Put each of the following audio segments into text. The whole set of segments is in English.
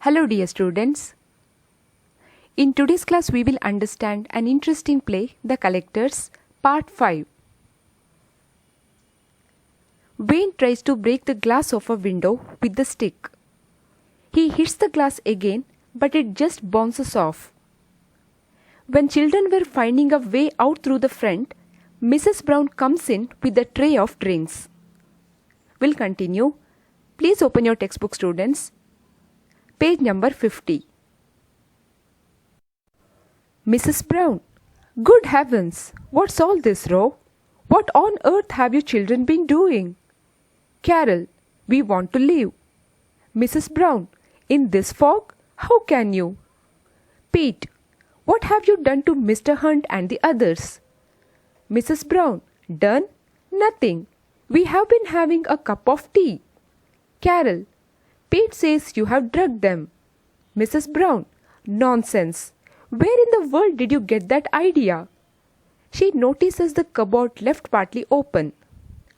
Hello dear students. In today's class we will understand an interesting play, The Collectors, Part 5. Wayne tries to break the glass of a window with the stick. He hits the glass again, but it just bounces off. When children were finding a way out through the front, Mrs. Brown comes in with a tray of drinks. We'll continue. Please open your textbook, students. Page number 50. Mrs. Brown. Good heavens! What's all this row? What on earth have you children been doing? Carol. We want to leave. Mrs. Brown. In this fog? How can you? Pete. What have you done to Mr. Hunt and the others? Mrs. Brown. Done? Nothing. We have been having a cup of tea. Carol. Pete says you have drugged them. Mrs. Brown. Nonsense. Where in the world did you get that idea? She notices the cupboard left partly open.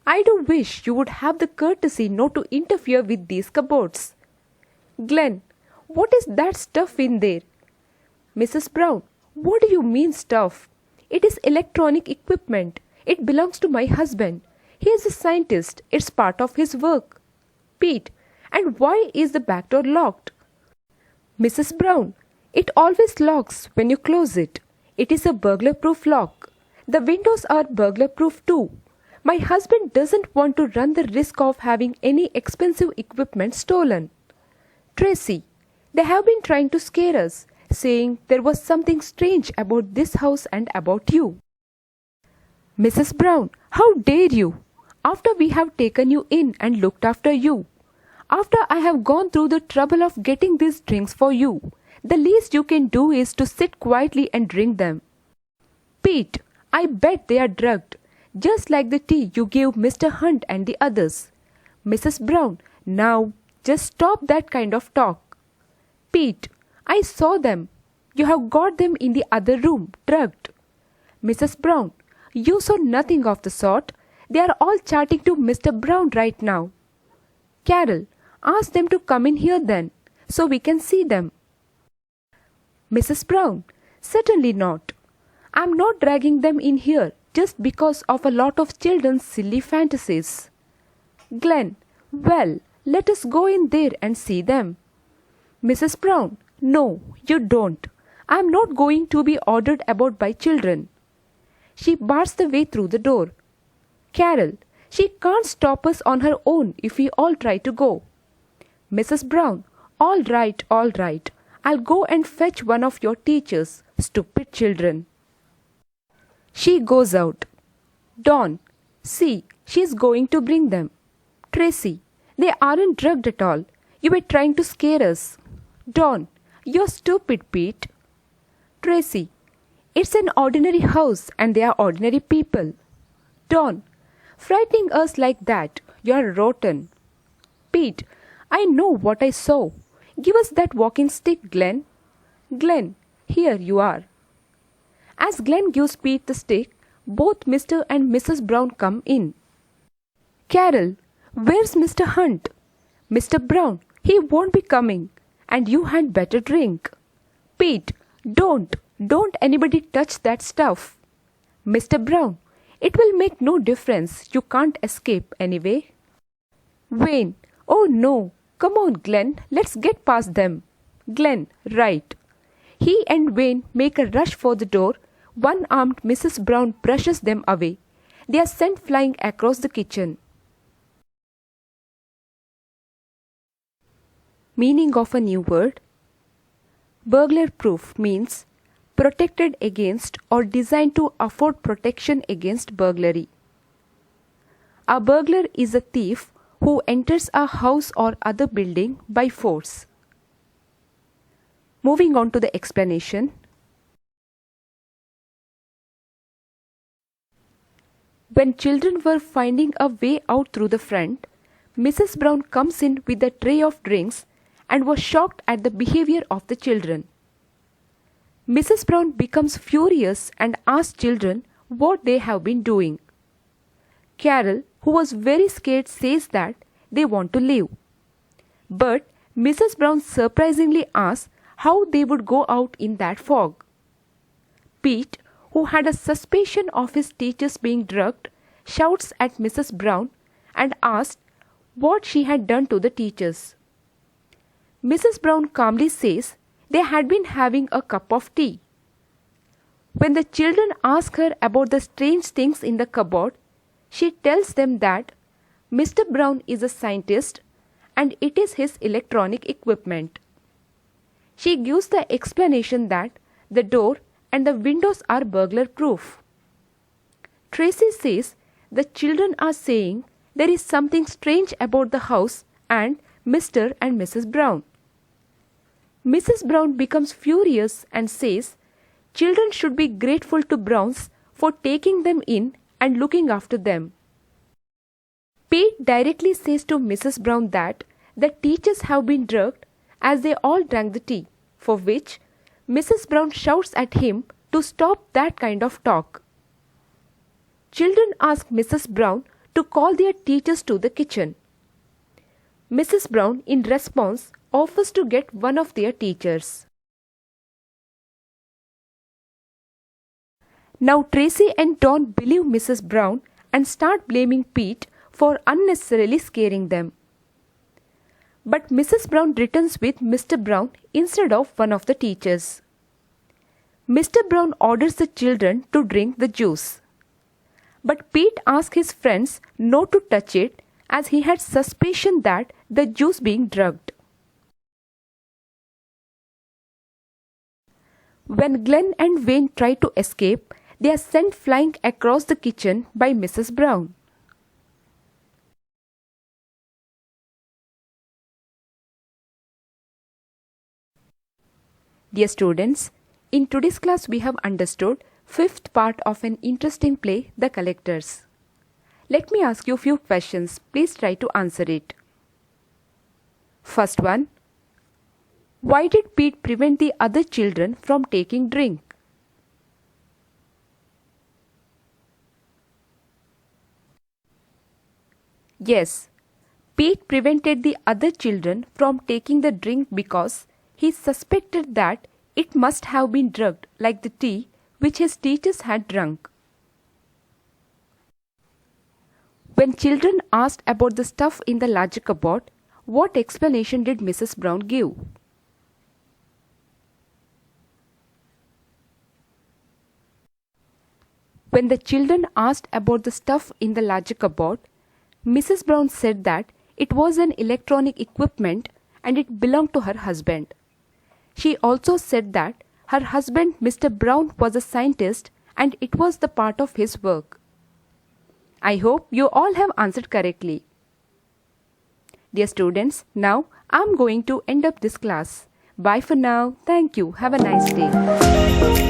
I do wish you would have the courtesy not to interfere with these cupboards. Glenn. What is that stuff in there? Mrs. Brown. What do you mean stuff? It is electronic equipment. It belongs to my husband. He is a scientist. It's part of his work. Pete. And why is the back door locked? Mrs. Brown. It always locks when you close it. It is a burglar-proof lock. The windows are burglar-proof too. My husband doesn't want to run the risk of having any expensive equipment stolen. Tracy. They have been trying to scare us, saying there was something strange about this house and about you. Mrs. Brown. How dare you? After we have taken you in and looked after you. After I have gone through the trouble of getting these drinks for you, the least you can do is to sit quietly and drink them. Pete, I bet they are drugged, just like the tea you gave Mr. Hunt and the others. Mrs. Brown, now just stop that kind of talk. Pete, I saw them. You have got them in the other room, drugged. Mrs. Brown, you saw nothing of the sort. They are all chatting to Mr. Brown right now. Carol, ask them to come in here then, so we can see them. Mrs. Brown, certainly not. I am not dragging them in here just because of a lot of children's silly fantasies. Glenn, well, let us go in there and see them. Mrs. Brown, no, you don't. I am not going to be ordered about by children. She bars the way through the door. Carol, she can't stop us on her own if we all try to go. Mrs. Brown, all right, all right. I'll go and fetch one of your teachers, stupid children. She goes out. Dawn, see, she's going to bring them. Tracy, they aren't drugged at all. You were trying to scare us. Dawn, you're stupid, Pete. Tracy, it's an ordinary house and they are ordinary people. Dawn, frightening us like that, you're rotten. Pete, I know what I saw. Give us that walking stick, Glenn. Glenn, here you are. As Glenn gives Pete the stick, both Mr. and Mrs. Brown come in. Carol, where's Mr. Hunt? Mr. Brown, he won't be coming. And you had better drink. Pete, don't anybody touch that stuff. Mr. Brown, it will make no difference. You can't escape anyway. Wayne, oh no. Come on, Glenn, let's get past them. Glenn, right. He and Wayne make a rush for the door. One-armed Mrs. Brown brushes them away. They are sent flying across the kitchen. Meaning of a new word. Burglar-proof means protected against or designed to afford protection against burglary. A burglar is a thief who enters a house or other building by force. Moving on to the explanation. When children were finding a way out through the front, Mrs. Brown comes in with a tray of drinks and was shocked at the behavior of the children. Mrs. Brown becomes furious and asks children what they have been doing. Carol, who was very scared, says that they want to leave. But Mrs. Brown surprisingly asked how they would go out in that fog. Pete, who had a suspicion of his teachers being drugged, shouts at Mrs. Brown and asked what she had done to the teachers. Mrs. Brown calmly says they had been having a cup of tea. When the children ask her about the strange things in the cupboard, she tells them that Mr. Brown is a scientist and it is his electronic equipment. She gives the explanation that the door and the windows are burglar proof. Tracy says the children are saying there is something strange about the house and Mr. and Mrs. Brown. Mrs. Brown becomes furious and says children should be grateful to Browns for taking them in and looking after them. Pete directly says to Mrs. Brown that the teachers have been drugged as they all drank the tea, for which Mrs. Brown shouts at him to stop that kind of talk. Children ask Mrs. Brown to call their teachers to the kitchen. Mrs. Brown, in response, offers to get one of their teachers. Now Tracy and Don believe Mrs. Brown and start blaming Pete for unnecessarily scaring them. But Mrs. Brown returns with Mr. Brown instead of one of the teachers. Mr. Brown orders the children to drink the juice. But Pete asks his friends not to touch it as he had suspicion that the juice being drugged. When Glenn and Wayne try to escape, they are sent flying across the kitchen by Mrs. Brown. Dear students, in today's class we have understood fifth part of an interesting play, The Collectors. Let me ask you a few questions. Please try to answer it. First one. Why did Pete prevent the other children from taking drink? Yes, Pete prevented the other children from taking the drink because he suspected that it must have been drugged like the tea which his teachers had drunk. When children asked about the stuff in the larger cupboard, what explanation did Mrs. Brown give? When the children asked about the stuff in the larger cupboard, Mrs. Brown said that it was an electronic equipment and it belonged to her husband. She also said that her husband, Mr. Brown, was a scientist and it was the part of his work. I hope you all have answered correctly. Dear students, now I am going to end up this class. Bye for now. Thank you. Have a nice day.